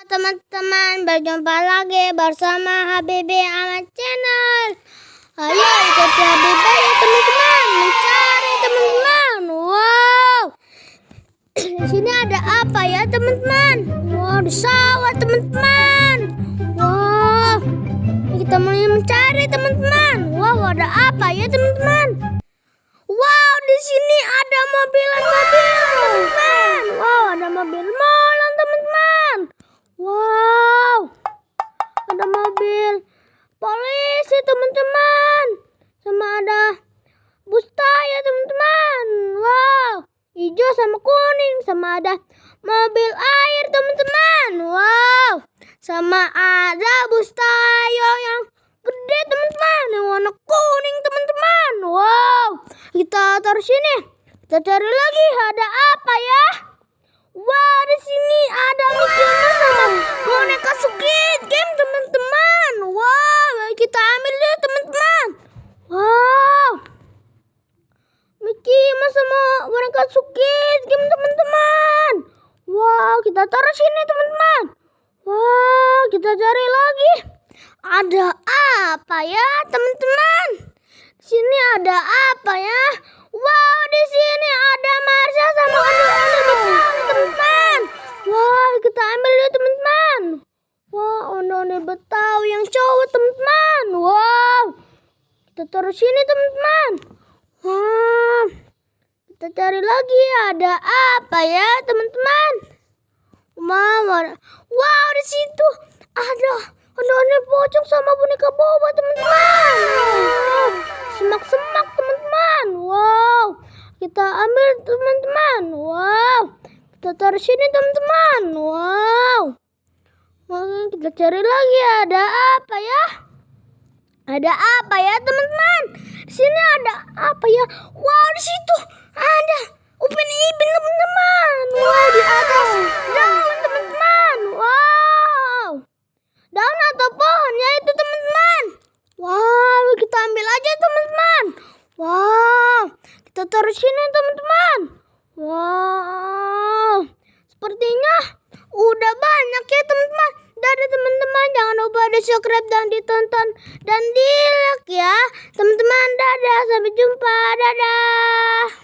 Teman-teman, berjumpa lagi bersama Habibie Ahmad Channel. Ayo ikuti Habibie ya teman-teman, mencari teman-teman. Wow, di sini ada apa ya teman-teman? Wow, di sawah teman-teman. Wow, kita mulai mencari teman-teman. Wow, ada apa ya teman-teman? Wow, di sini ada mobilan-mobilan teman-teman. Wow, ada mobil molen teman-teman. Wow, ada mobil polisi teman-teman. Sama ada bus ya teman-teman. Wow, hijau sama kuning. Sama ada mobil air teman-teman. Wow, sama ada bus yang gede teman-teman, yang warna kuning teman-teman. Wow, kita taruh sini. Kita cari lagi ada apa ya? Wah, di sini ada Mickey Mouse sama boneka Squid Game teman-teman. Wow, kita ambil deh teman-teman. Wow, Mickey Mouse sama boneka Squid Game teman-teman. Wow, kita taruh sini teman-teman. Wow, kita cari lagi. Ada apa ya teman-teman? Di sini ada apa ya? Wow, di sini ada Marsha sama ondel-ondel Betawi teman-teman. Wow, kita ambil ya teman-teman. Wow, ondel-ondel Betawi yang cowok teman-teman. Wow, kita taruh sini teman-teman. Wow, kita cari lagi ada apa ya teman-teman? Wow, di situ ada ondel-ondel pocong sama boneka boba teman-teman. Wow, semak-semak teman-teman. Wow, kita ambil teman-teman. Wow, kita taruh sini teman-teman. Wow, kita cari lagi ada apa ya? Ada apa ya teman-teman? Di sini ada apa ya? Wow, di situ ada Upin Ipin teman-teman. Wow, di atas daun teman-teman. Wow, daun atau pohon ya itu teman-teman. Wow, kita ambil aja teman-teman. Wow, kita taruh sini teman-teman. Wow, sepertinya udah banyak ya teman-teman. Dadah teman-teman, jangan lupa di subscribe dan ditonton dan di like ya teman-teman. Dadah, sampai jumpa, dadah.